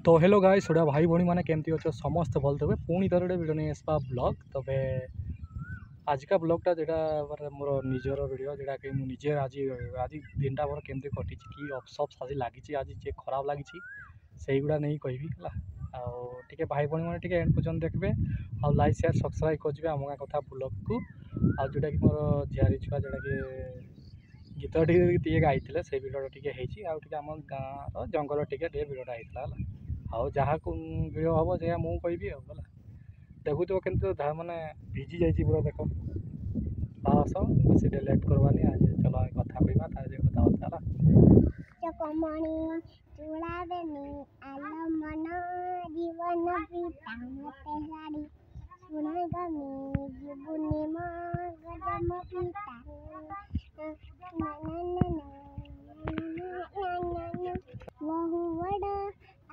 तो hello guys छोड़ा भाई भौणी मैंने केमती अच्छे समस्त भल थे पुणी थर वीडियो नहीं आसपा ब्लॉग तबे आज का ब्लॉगटा जेटा मोर निजर वीडियो जेटा कि मुझे आज आज दिनटा मोर केमती कटी कि अफसोस आज लगी आज जे खराब लगी से गुड़ा नहीं कहबी है भाई भौणी मैंने एंड पर्यटन देखते आ लाइक शेयर सब्सक्राइब करेंगे आम गाँ कथा ब्लॉग को आ जोटा कि मोर झियारी छुआ जोटा कि गीत टे गाई से भिडियो टे आम गाँव जंगल टे भिडियोटा होता है आउ जहाँ को भिडियो हम से मुझे कहबी है देखु तो केमती माने भिजी जाइए पूरा देख आस बेसी लेट करवानी आज चलो कथा कहवा कथा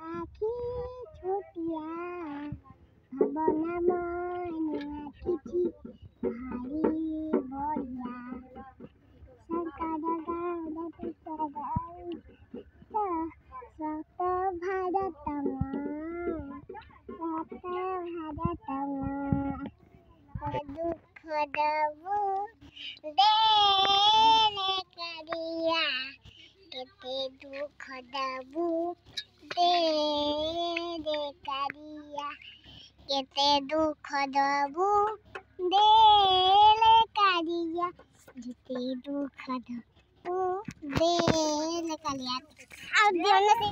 आखी छोटिया भावना मन किछि भारी बढ़िया सरकार गाँव सत भारतमा दुख दबू देने करिया केते दुख दबू दे करिया केते दुख दबू देले करिया जेते दुख दबू देले करिया आ दियोन से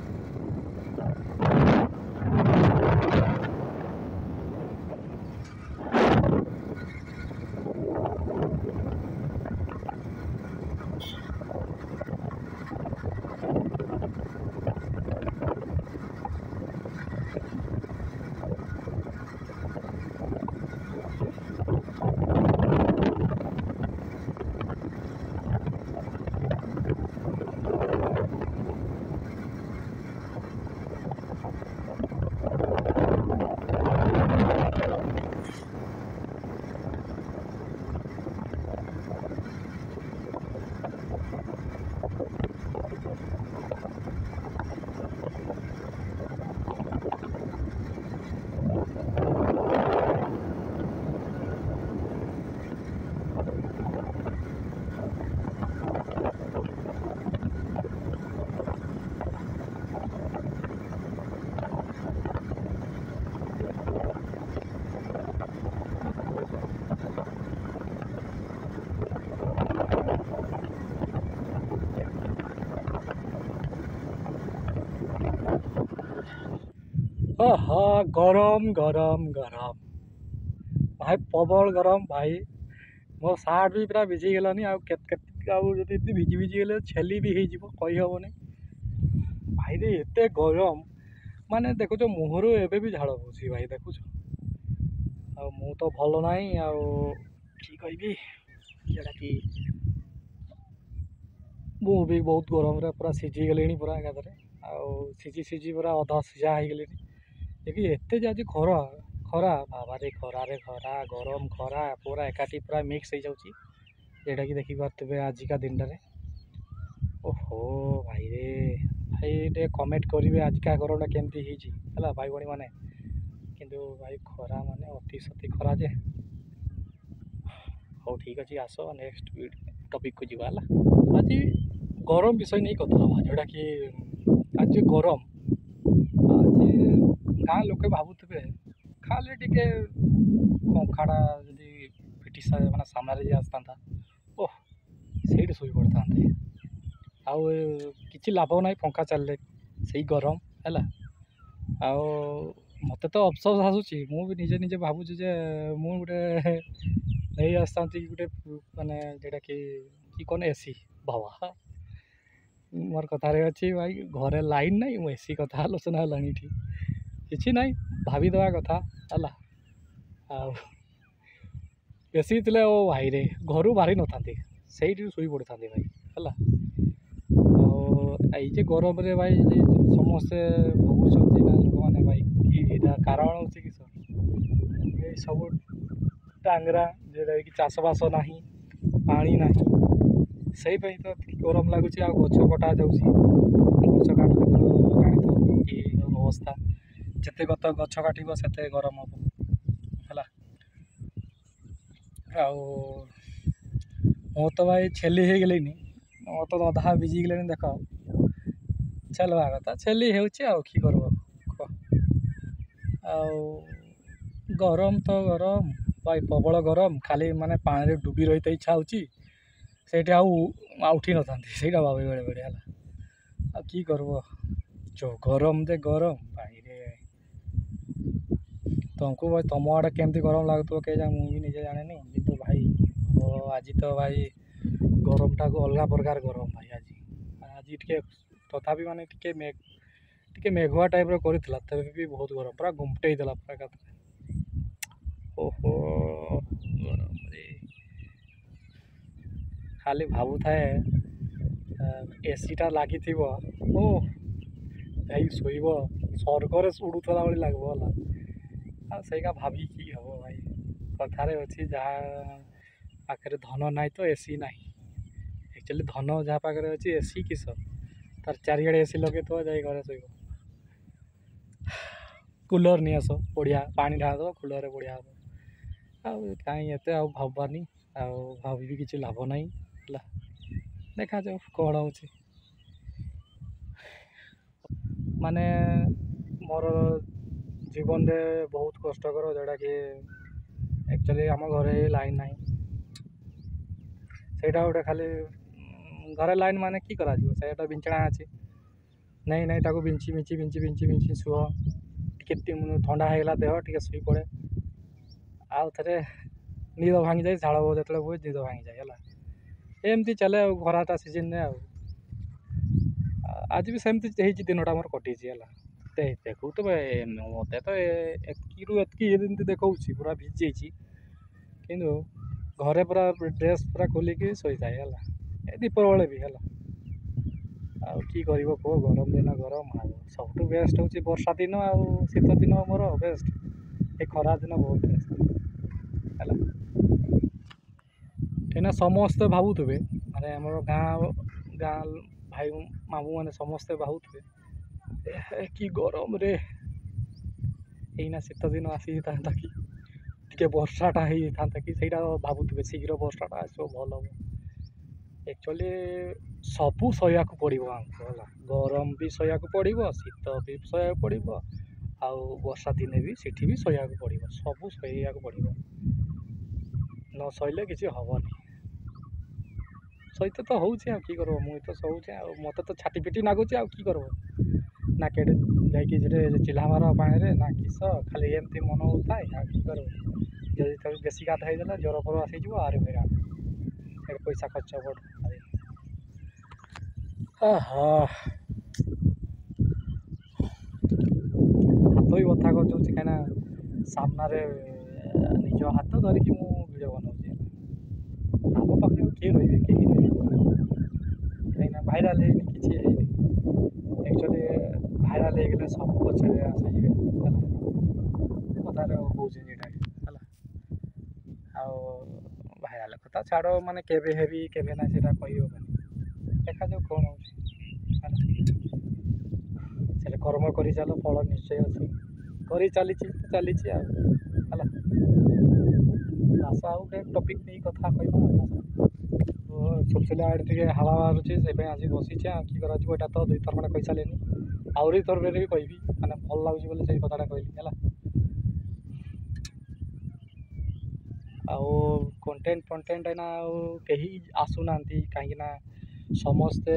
गरम गरम गरम भाई प्रबल गरम भाई मो सार्ट भी पूरा भिजी गलानी आदि भिजी भिजी गले छेली भी हो कहीहबनी भाई रे एते गरम माने देखुच मुहर एबे भी झाड़ बोसी भाई देखुच मु तो भल ना कहबी जोटा कि मु भी बहुत गरम रे पूरा सीझी गले पूरा एकाधरे सीझी सीझी पूरा अधा सीझा हो गले देखिए एते आज खरा खरा बाबा रे खरा गरम खरा पूरा एकाठी पूरा मिक्स हो जाऊँगी जेटा कि देखी पारे आजिका दिन रे ओहो भाई रे भाई टे कमेंट करेंगे आजिका गरमटा केमती है भाई भौणी मैंने किंतु भाई खरा माने अति सती खरा जे हो ठीक अच्छे आस नेक्स्ट टॉपिक को जीवा आज गरम विषय नहीं कथा जोटा कि आज गरम आज गाँ लोके भावुवे खाली टे पंखाटा जदि पिटी माने सामने आसता ओह से शोई पड़ता आउ कि लाभ ना पंखा चलले से गरम है मत तो अफसोस आसूँ मुझे निजे निजे भावुँ जे मु गोटे नहीं आसता गोटे माने जोटा कि कौन एसी भावा मोर कथार अच्छी भाई घरे लाइन ना मु एसी कथा आलोचना है किसी ना भाभी दवा कथा है एसी थे ओ भाई रे घर बाहरी न था से शोई पड़ता भाई है ये गरम रे भाई समस्ते भोगुंट लोक मैंने भाई कि कारण हूँ किस सब टांगरा जोटा कि चाषबास ना पानी ना से तो गरम लगुच गच कटा जा गच काटिले तो जानी कि अवस्था ଯେତେ ଗଛ କାଟିବ ସେତେ ଗରମ ହେବ ହେଲା। ଆଉ ମୁଁ ତ ଭାଇ ଛେଲି ହେଇଗଲିଣି, ମୁଁ ତ ଅଧା ଭିଜିଗଲିଣି ଦେଖ। ଛେଲବା କଥା ଛେଲି ହେଉଛି ଆଉ କି କରିବ କହ। ଆଉ ଗରମ ତ ଗରମ ଭାଇ, ପ୍ରବଳ ଗରମ। ଖାଲି ମାନେ ପାଣିରେ ଡୁବି ରହିତେ ଇଚ୍ଛା ହେଉଛି। ସେଇଠି ଆଉ ଉଠି ନଥାନ୍ତି, ସେଇଟା ଭାବେ ବେଳେବେଳେ ହେଲା। ଆଉ କି କରିବ, ଯେଉଁ ଗରମ ଯେ ଗରମ ଭାଇରେ। ତୁମକୁ ଭାଇ ତୁମ ଆଡ଼େ କେମିତି ଗରମ ଲାଗୁଥିବ କେଜାଣି, ମୁଁ ବି ନିଜେ ଜାଣିନି। କିନ୍ତୁ ଭାଇ ଆଜି ତ ଭାଇ ଗରମଟାକୁ ଅଲଗା ପ୍ରକାର ଗରମ ଭାଇ। ଆଜି ଟିକେ ତଥାପି ମାନେ ଟିକେ ମେଘୁଆ ଟାଇପ୍ର କରିଥିଲା, ତେବେ ବି ବହୁତ ଗରମ, ପୁରା ଗୁମଟେଇ ଦେଲା ପୁରା ଏକାଥରେ। ଓହୋ ଗରମରେ ଖାଲି ଭାବୁଥାଏ ଏସିଟା ଲାଗିଥିବ, ଓ ଯାଇ ଶୋଇବ, ସ୍ୱର୍ଗରେ ଉଡ଼ୁଥିଲା ଭଳି ଲାଗିବ ହେଲା। ଆଉ ସେଇଟା ଭାବିକି ହେବ ଭାଇ। କଥାରେ ଅଛି ଯାହା ପାଖରେ ଧନ ନାହିଁ ତ ଏସି ନାହିଁ। ଆକ୍ଚୁଆଲି ଧନ ଯାହା ପାଖରେ ଅଛି ଏସି କିସ, ତାର ଚାରିଆଡ଼େ ଏସି ଲଗେଇଥିବ, ଯାଇ ଘରେ ଶୋଇବ। କୁଲର୍ ନେଇ ଆସ, ବଢ଼ିଆ ପାଣି ଢାଳିଦେବ, କୁଲର୍ରେ ବଢ଼ିଆ ହେବ। ଆଉ କାହିଁ ଏତେ ଆଉ ଭାବବାନି, ଆଉ ଭାବିବି କିଛି ଲାଭ ନାହିଁ ହେଲା। ଦେଖାଯାଉ କ'ଣ ହେଉଛି। ମାନେ ମୋର ଜୀବନରେ ବହୁତ କଷ୍ଟକର, ଯେଉଁଟାକି ଆକ୍ଚୁଆଲି ଆମ ଘରେ ଲାଇନ୍ ନାହିଁ। ସେଇଟା ଗୋଟେ ଖାଲି ଘରେ ଲାଇନ୍ ମାନେ କି କରାଯିବ, ସେଇଟା ବିଞ୍ଚଣା ଅଛି, ନାଇଁ ତାକୁ ବିଞ୍ଚି ଶୁଅ। ଟିକେ ଥଣ୍ଡା ହେଇଗଲା ଦେହ, ଟିକେ ଶୋଇପଡ଼େ। ଆଉ ଥରେ ନିଦ ଭାଙ୍ଗିଯାଏ, ଝାଳ ଯେତେବେଳେ ହୁଏ ନିଦ ଭାଙ୍ଗିଯାଏ ହେଲା। ଏମିତି ଚାଲେ ଆଉ ଖରାଟା ସିଜିନ୍ରେ। ଆଉ ଆଜି ବି ସେମିତି ହେଇଛି, ଦିନଟା ମୋର କଟିଛି ହେଲା। ଦେଖୁଥିବେ ମୋତେ ତ ଏତିକିରୁ ଏତିକି ଏମିତି ଦେଖାଉଛି, ପୁରା ଭିଜି ଯାଇଛି। କିନ୍ତୁ ଘରେ ପୁରା ଡ୍ରେସ୍ ପୁରା ଖୋଲିକି ଶୋଇଥାଏ ହେଲା, ଏ ଦୀପାବଳି ବି ହେଲା। ଆଉ କି କରିବ କୁହ, ଗରମ ଦିନ ଗରମ। ଆଉ ସବୁଠୁ ବେଷ୍ଟ ହେଉଛି ବର୍ଷା ଦିନ, ଆଉ ଶୀତ ଦିନ ମୋର ବେଷ୍ଟ। ଏ ଖରା ଦିନ ବହୁତ ବେଷ୍ଟ ହେଲା। ଏଇନା ସମସ୍ତେ ଭାବୁଥିବେ, ମାନେ ଆମର ଗାଁ ଭାଇ ମାମୁଁ ମାନେ ସମସ୍ତେ ଭାବୁଥିବେ କି ଗରମରେ ଏଇନା ଶୀତ ଦିନ ଆସିଥାନ୍ତା କି, ଟିକେ ବର୍ଷାଟା ହେଇଥାନ୍ତା କି, ସେଇଟା ଭାବୁଥିବେ। ଶୀଘ୍ର ବର୍ଷାଟା ଆସିବ, ଭଲ ହେବ। ଆକ୍ଚୁଆଲି ସବୁ ସହିବାକୁ ପଡ଼ିବ ଆମକୁ ହେଲା। ଗରମ ବି ସହିବାକୁ ପଡ଼ିବ, ଶୀତ ବି ସହିବାକୁ ପଡ଼ିବ, ଆଉ ବର୍ଷା ଦିନେ ବି ସେଠି ବି ସହିବାକୁ ପଡ଼ିବ। ସବୁ ସହିବାକୁ ପଡ଼ିବ, ନ ସହିଲେ କିଛି ହେବନି। ସହିତ ତ ହେଉଛି, ଆଉ କି କରିବ। ମୁଁ ତ ସହୁଛି, ଆଉ ମୋତେ ତ ଛାଟି ପିଟି ଲାଗୁଛି, ଆଉ କି କରିବ। ନା କେଡ଼େ ଯାଇକି ସେଠି ଚିଲ୍ଲା ମାର ପାଣିରେ, ନା କିସ, ଖାଲି ଏମିତି ମନ ହେଉଥାଏ, ଆଉ କି କରିବ। ଯଦି ତାକୁ ବେଶୀ ଗାଧା ହେଇଗଲା, ଜ୍ୱର ଫର ଆସିଯିବ, ଆରେ ହଇରାଣ। ଏଠି ପଇସା ଖର୍ଚ୍ଚ ପଡ଼। ହାତ ବି ବଥା କରିଯାଉଛି, କାହିଁକିନା ସାମ୍ନାରେ ନିଜ ହାତ ଧରିକି ମୁଁ ଭିଡ଼ିଓ ବନାଉଛି। ଆମ ପାଖରେ କିଏ ରହିବେ, କେହି ରହିବେ, କାହିଁକିନା ଭାଇରାଲ୍ ହେଇନି, କିଛି ହେଇନି। ଆକ୍ଚୁଆଲି ଭାଇରାଲ୍ ହେଇଗଲେ ସବୁ ପଛରେ ଆସିଯିବେ ହେଲା। କଥାରେ କହୁଛି ଏଇଟା ହେଲା। ଆଉ ଭାଇରାଲ୍ କଥା ଛାଡ଼, ମାନେ କେବେ ହେବି କେବେ ନାହିଁ ସେଇଟା କହିହେବନି। ଦେଖାଯାଉ କ'ଣ ହେଉଛି ହେଲା। ସେଟା କର୍ମ କରିଚାଲ, ଫଳ ନିଶ୍ଚୟ ଅଛି। କରି ଚାଲିଛି ଆଉ ହେଲା। ଆସ ଆଉ ଗୋଟେ ଟପିକ୍ ନେଇ କଥା କହିବା। ସୁଲସୁଲିଆ ଆଡ଼େ ଟିକେ ହାୱା ବାହାରୁଛି, ସେଇପାଇଁ ଆଜି ବସିଛେ। ଆଉ କି କରାଯିବ, ଏଇଟା ତ 2 ଥର ଖଣ୍ଡେ କହିସାରିଲିନି, ଆହୁରି ଥରରେ ବି କହିବି, ମାନେ ଭଲ ଲାଗୁଛି ବୋଲି ସେଇ କଥାଟା କହିଲି ହେଲା। ଆଉ କଣ୍ଟେଣ୍ଟ ଏଇନା ଆଉ କେହି ଆସୁନାହାନ୍ତି, କାହିଁକିନା ସମସ୍ତେ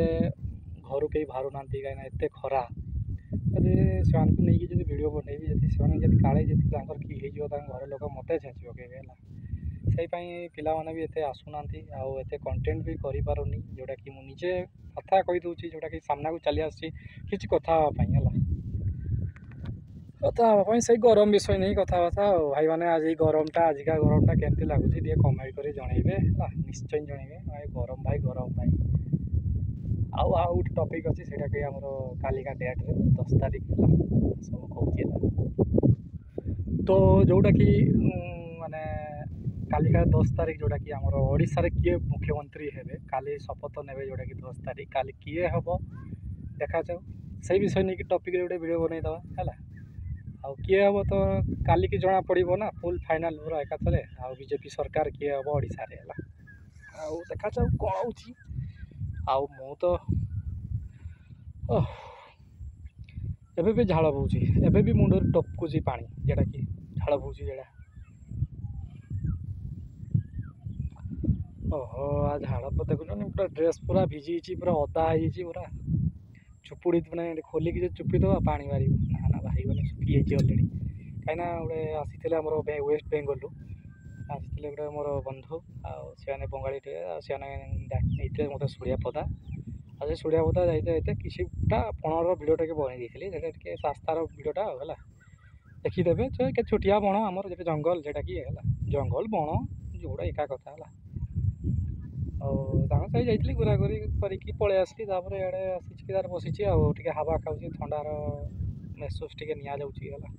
ଘରୁ କେହି ବାହାରୁନାହାନ୍ତି, କାହିଁକିନା ଏତେ ଖରା। ଯଦି ସେମାନଙ୍କୁ ନେଇକି ଯଦି ଭିଡ଼ିଓ ବନେଇବି, ସେମାନେ କାଳେ ତାଙ୍କର କି ହେଇଯିବ, ତାଙ୍କ ଘର ଲୋକ ମୋତେ ଛେଞ୍ଚି ପକେଇବେ ହେଲା। ସେଇପାଇଁ ପିଲାମାନେ ବି ଏତେ ଆସୁନାହାନ୍ତି, ଆଉ ଏତେ କଣ୍ଟେଣ୍ଟ ବି କରିପାରୁନି। ଯେଉଁଟାକି ମୁଁ ନିଜେ କଥା କହିଦେଉଛି, ଯେଉଁଟାକି ସାମ୍ନାକୁ ଚାଲି ଆସୁଛି କିଛି କଥା ହେବା ପାଇଁ ହେଲା। କଥା ହେବା ପାଇଁ ସେଇ ଗରମ ବିଷୟ ନେଇ କଥାବାର୍ତ୍ତା। ଆଉ ଭାଇମାନେ ଆଜିକା ଗରମଟା କେମିତି ଲାଗୁଛି ଟିକେ କମେଣ୍ଟ କରି ଜଣେଇବେ ହେଲା, ନିଶ୍ଚୟ ଜଣେଇବେ। ଗରମ ଭାଇ। ଆଉ ଗୋଟେ ଟପିକ୍ ଅଛି, ସେଇଟାକି ଆମର କାଲିକା ଡେଟ୍ରେ 10 ତାରିଖ ହେଲା, ସବୁ କହୁଛି ହେଲା। ତ ଯେଉଁଟାକି ମାନେ କାଲିକା 10 ତାରିଖ, ଯେଉଁଟାକି ଆମର ଓଡ଼ିଶାରେ କିଏ ମୁଖ୍ୟମନ୍ତ୍ରୀ ହେବେ, କାଲି ଶପଥ ନେବେ, ଯେଉଁଟାକି 10 ତାରିଖ। କାଲି କିଏ ହେବ ଦେଖାଯାଉ, ସେଇ ବିଷୟ ନେଇକି ଟପିକ୍ରେ ଗୋଟେ ଭିଡ଼ିଓ ବନେଇଦେବା ହେଲା। ଆଉ କିଏ ହେବ ତ କାଲିକି ଜଣା ପଡ଼ିବ ନା ଫୁଲ୍ ଫାଇନାଲ୍ ପୁରା ଏକାଥରେ। ଆଉ ବିଜେପି ସରକାର କିଏ ହେବ ଓଡ଼ିଶାରେ ହେଲା। ଆଉ ଦେଖାଯାଉ କ'ଣ ହେଉଛି। ଆଉ ମୁଁ ତ ଏବେ ବି ଝାଳ ବୋହୁଛି, ଏବେ ବି ମୁଣ୍ଡରେ ଟପକୁଛି ପାଣି, ଯେଉଁଟାକି ଝାଳ ବୋହୁଛି ଯେଉଁଟା। ଓହୋ ଝାଳ ତ ଦେଖୁଛନ୍ତି ପୁରା ଡ୍ରେସ୍ ପୁରା ଭିଜିଛି, ପୁରା ଓଦା ହେଇଯାଇଛି ପୁରା। ଚୁପୁଡ଼ି ମାନେ ଖୋଲିକି ଯେ ଚୁପି ଦେବା ପାଣି ବାହାରିବ, ନା ବାହାରିବନି, ଶୁଖିଯାଇଛି ଅଲରେଡ଼ି। କାହିଁକିନା ଗୋଟେ ଆସିଥିଲେ ଆମର ୱେଷ୍ଟ ବେଙ୍ଗଲରୁ ଆସିଥିଲେ ଗୋଟେ ମୋର ବନ୍ଧୁ, ଆଉ ସେମାନେ ବଙ୍ଗାଳୀଟେ, ଆଉ ସେମାନେ ନେଇଥିଲେ ମୋତେ ସୁଡ଼ିଆପଦା। ଆଉ ସେ ସୁଡ଼ିଆପଦା ଯାଇତେ କିଛିଟା ବଣର ଭିଡ଼ିଓଟାକେ ବନେଇ ଦେଇଥିଲି, ସେଇଟା ଟିକେ ରାସ୍ତାର ଭିଡ଼ିଓଟା ହେଲା, ଦେଖିଦେବେ। ସେ କେତେ ଛୋଟିଆ ବଣ ଆମର ଯେତେ ଜଙ୍ଗଲ, ଯେଉଁଟାକି ହେଲା ଜଙ୍ଗଲ ବଣ ଯେଉଁଟା ଏକା କଥା ହେଲା। ଆଉ ତାଙ୍କ ସାହି ଯାଇଥିଲି, ଘୁରାଘୁରି କରିକି ପଳେଇ ଆସିଲି। ତାପରେ ଇଆଡ଼େ ଆସିଛି ତାର ବସିଛି, ଆଉ ଟିକେ ହାୱା ଖାଉଛି, ଥଣ୍ଡାର ମେହସୁସ୍ ଟିକେ ନିଆଯାଉଛି ହେଲା।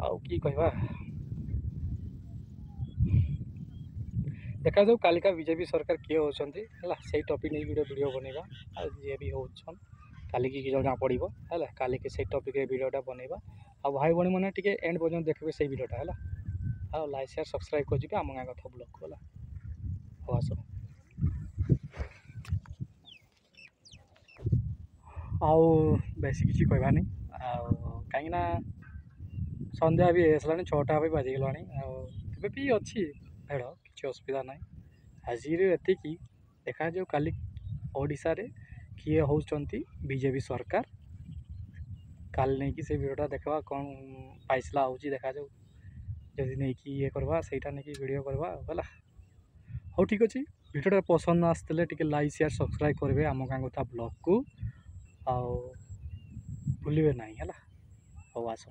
ଆଉ କି କହିବା, ଦେଖାଯାଉ କାଲିକା ବିଜେପି ସରକାର କିଏ ହେଉଛନ୍ତି ହେଲା। ସେଇ ଟପିକ୍ ନେଇ ଭିଡ଼ିଓ ବନେଇବା। ଆଉ ଯିଏ ବି ହେଉଛନ୍ କାଲିକି ଜଣା ପଡ଼ିବ ହେଲା। କାଲିକି ସେଇ ଟପିକ୍ରେ ଭିଡ଼ିଓଟା ବନେଇବା। ଆଉ ଭାଇ ଭଉଣୀମାନେ ଟିକେ ଏଣ୍ଡ ପର୍ଯ୍ୟନ୍ତ ଦେଖିବେ ସେଇ ଭିଡ଼ିଓଟା ହେଲା। ଆଉ ଲାଇକ୍ ସେୟାର ସବସ୍କ୍ରାଇବ୍ କରିଯିବେ ଆମ ଗାଁ କଥା ବ୍ଲଗ୍କୁ ହେଲା। ହଉ ଆସ। ଆଉ ବେଶୀ କିଛି କହିବାନି, ଆଉ କାହିଁକିନା ସନ୍ଧ୍ୟା ବି ଆସିଲାଣି, 6ଟା ବି ବାଜିଗଲାଣି। ଆଉ ଏବେ ବି ଅଛି ଭିଡ଼, କିଛି ଅସୁବିଧା ନାହିଁ। ଆଜିରେ ଏତିକି, ଦେଖାଯାଉ କାଲି ଓଡ଼ିଶାରେ କିଏ ହେଉଛନ୍ତି ବିଜେପି ସରକାର। କାଲି ନେଇକି ସେ ଭିଡ଼ିଓଟା ଦେଖିବା, କ'ଣ ଫାଇସଲା ହେଉଛି ଦେଖାଯାଉ। ଯଦି ନେଇକି ଇଏ କରିବା, ସେଇଟା ନେଇକି ଭିଡ଼ିଓ କରିବା ହେଲା। ହଉ ଠିକ୍ ଅଛି, ଭିଡ଼ିଓଟା ପସନ୍ଦ ଆସିଥିଲେ ଟିକେ ଲାଇକ୍ ସେୟାର ସବସ୍କ୍ରାଇବ୍ କରିବେ ଆମ ଗାଁ କଥା ବ୍ଲଗ୍କୁ, ଆଉ ଭୁଲିବେ ନାହିଁ ହେଲା। ହଉ ଆସ।